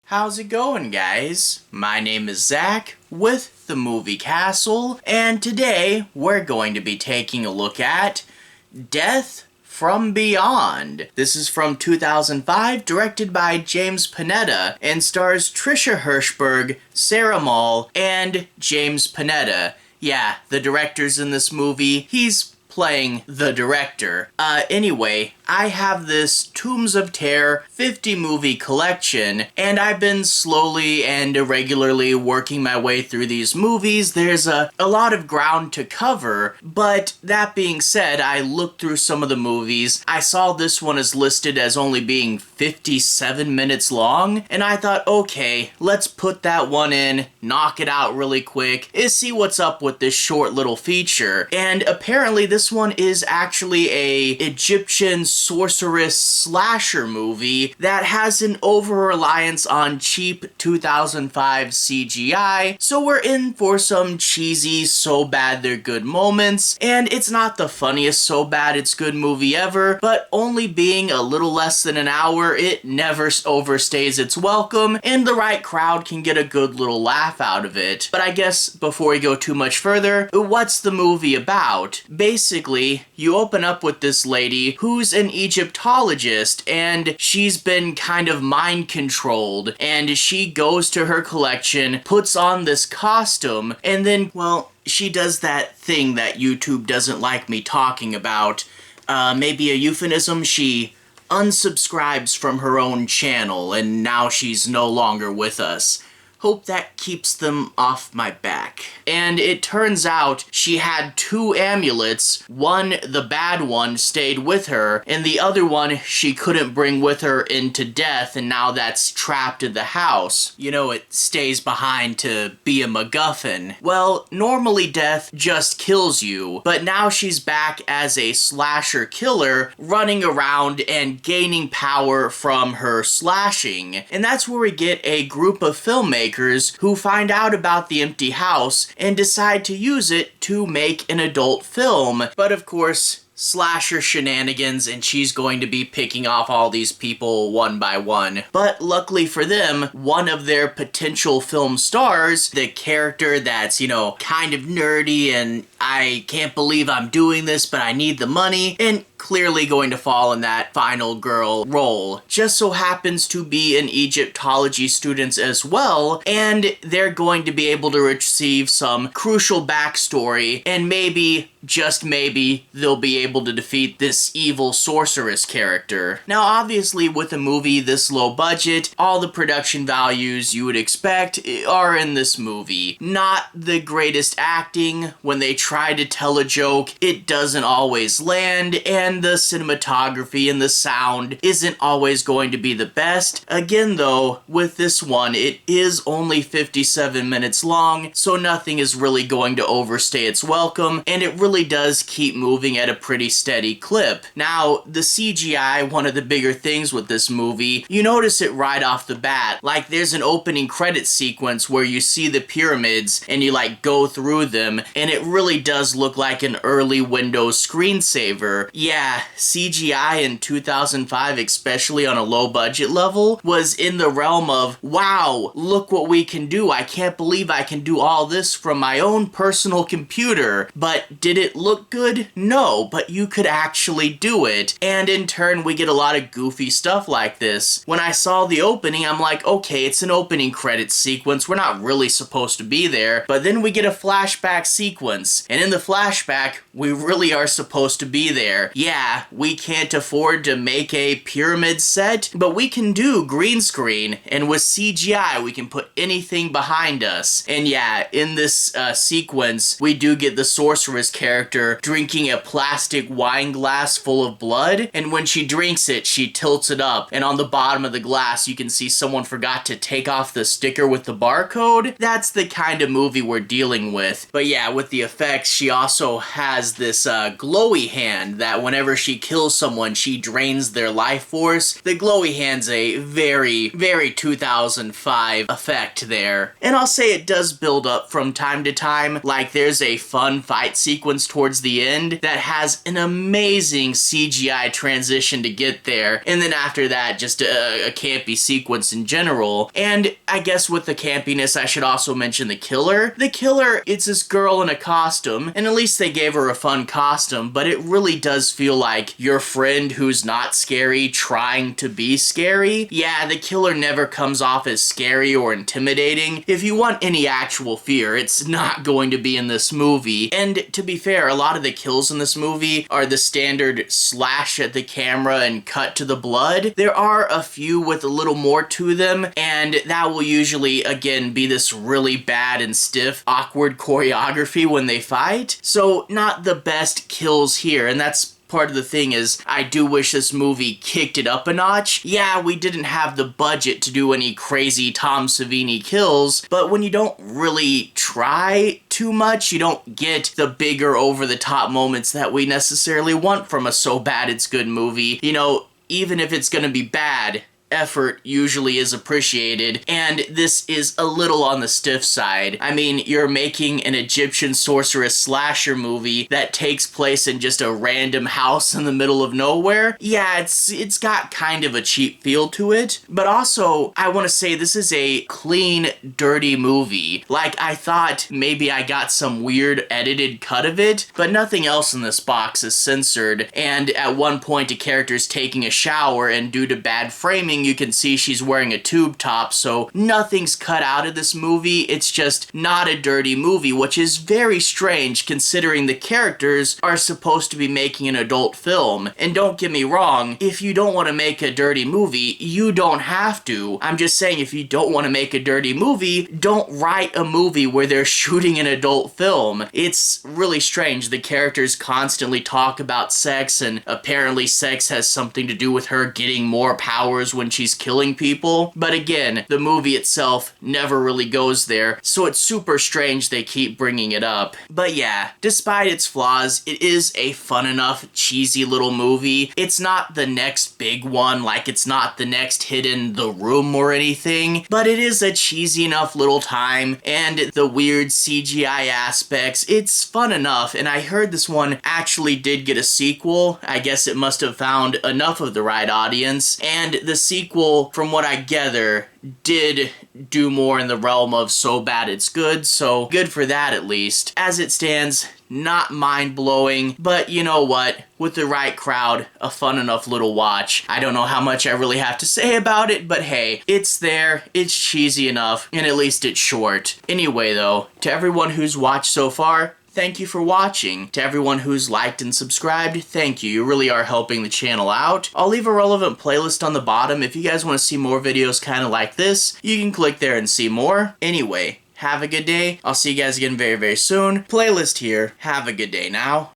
How's it going, guys? My name is Zach with the Movie Castle, and today we're going to be taking a look at Death from Beyond. This is from 2005, directed by James Panetta, and stars Trisha Hershberger, Sarah Muhl, and James Panetta. Yeah, the director's in this movie. He's playing the director. Anyway, I have this Tombs of Terror 50 movie collection, and I've been slowly and irregularly working my way through these movies. There's a lot of ground to cover, but that being said, I looked through some of the movies. I saw this one is listed as only being 57 minutes long, and I thought, okay, let's put that one in, knock it out really quick, and see what's up with this short little feature. And apparently this one is actually a Egyptian sorceress slasher movie that has an over-reliance on cheap 2005 CGI, so we're in for some cheesy so bad they're good moments, and it's not the funniest so bad it's good movie ever, but only being a little less than an hour, it never overstays its welcome, and the right crowd can get a good little laugh out of it. But I guess before we go too much further, what's the movie about? Basically, you open up with this lady who's an Egyptologist, and she's been kind of mind controlled, and she goes to her collection, puts on this costume, and then, well, she does that thing that YouTube doesn't like me talking about. Maybe a euphemism? She unsubscribes from her own channel, and now she's no longer with us. Hope that keeps them off my back. And it turns out she had two amulets. One, the bad one, stayed with her, and the other one she couldn't bring with her into death, and now that's trapped in the house. You know, it stays behind to be a MacGuffin. Well, normally death just kills you, but now she's back as a slasher killer, running around and gaining power from her slashing. And that's where we get a group of filmmakers who find out about the empty house and decide to use it to make an adult film. But of course, slasher shenanigans, and she's going to be picking off all these people one by one. But luckily for them, one of their potential film stars, the character that's, you know, kind of nerdy and I can't believe I'm doing this, but I need the money, and clearly going to fall in that final girl role, just so happens to be an Egyptology student as well, and they're going to be able to receive some crucial backstory, and maybe, just maybe, they'll be able to defeat this evil sorceress character. Now obviously with a movie this low budget, all the production values you would expect are in this movie. Not the greatest acting. When they try to tell a joke, it doesn't always land, and the cinematography and the sound isn't always going to be the best. Again though, with this one, it is only 57 minutes long, so nothing is really going to overstay its welcome, and it really does keep moving at a pretty steady clip. Now, the CGI, one of the bigger things with this movie, you notice it right off the bat. Like, there's an opening credit sequence where you see the pyramids and you like go through them, and it really does look like an early Windows screensaver. Yeah, CGI in 2005, especially on a low budget level, was in the realm of, wow, look what we can do. I can't believe I can do all this from my own personal computer. But did it look good? No, but you could actually do it. And in turn, we get a lot of goofy stuff like this. When I saw the opening, I'm like, okay, it's an opening credits sequence. We're not really supposed to be there. But then we get a flashback sequence. And in the flashback, we really are supposed to be there. Yeah, we can't afford to make a pyramid set, but we can do green screen, and with CGI, we can put anything behind us. And yeah, in this sequence, we do get the sorceress character drinking a plastic wine glass full of blood, and when she drinks it, she tilts it up, and on the bottom of the glass, you can see someone forgot to take off the sticker with the barcode. That's the kind of movie we're dealing with. But yeah, with the effects, she also has this glowy hand that whenever whenever she kills someone, she drains their life force. The glowy hand's a very, very 2005 effect there. And I'll say it does build up from time to time. Like, there's a fun fight sequence towards the end that has an amazing CGI transition to get there. And then after that, just a campy sequence in general. And I guess with the campiness, I should also mention the killer. The killer, it's this girl in a costume, and at least they gave her a fun costume, but it really does feel like your friend who's not scary trying to be scary. Yeah, the killer never comes off as scary or intimidating. If you want any actual fear, it's not going to be in this movie. And to be fair, a lot of the kills in this movie are the standard slash at the camera and cut to the blood. There are a few with a little more to them, and that will usually, again, be this really bad and stiff, awkward choreography when they fight. So not the best kills here, and that's part of the thing is I do wish this movie kicked it up a notch. Yeah, we didn't have the budget to do any crazy Tom Savini kills, but when you don't really try too much, you don't get the bigger over-the-top moments that we necessarily want from a so bad it's good movie. You know, even if it's gonna be bad, effort usually is appreciated, and this is a little on the stiff side. I mean, you're making an Egyptian sorceress slasher movie that takes place in just a random house in the middle of nowhere. Yeah, it's got kind of a cheap feel to it, but also, I want to say this is a clean, dirty movie. Like, I thought maybe I got some weird edited cut of it, but nothing else in this box is censored, and at one point a character's taking a shower, and due to bad framing, you can see she's wearing a tube top, so nothing's cut out of this movie. It's just not a dirty movie, which is very strange considering the characters are supposed to be making an adult film. And don't get me wrong, if you don't want to make a dirty movie, you don't have to. I'm just saying, if you don't want to make a dirty movie, don't write a movie where they're shooting an adult film. It's really strange. The characters constantly talk about sex, and apparently sex has something to do with her getting more powers when she's killing people. But again, the movie itself never really goes there, so it's super strange they keep bringing it up. But yeah, despite its flaws, it is a fun enough, cheesy little movie. It's not the next big one, like it's not the next hit in The Room or anything, but it is a cheesy enough little time, and the weird CGI aspects, it's fun enough. And I heard this one actually did get a sequel. I guess it must have found enough of the right audience, and the sequel, from what I gather, did do more in the realm of so bad it's good, so good for that at least. As it stands, not mind-blowing, but you know what? With the right crowd, a fun enough little watch. I don't know how much I really have to say about it, but hey, it's there, it's cheesy enough, and at least it's short. Anyway though, to everyone who's watched so far, thank you for watching. To everyone who's liked and subscribed, thank you. You really are helping the channel out. I'll leave a relevant playlist on the bottom. If you guys want to see more videos kind of like this, you can click there and see more. Anyway, have a good day. I'll see you guys again very, very soon. Playlist here. Have a good day now.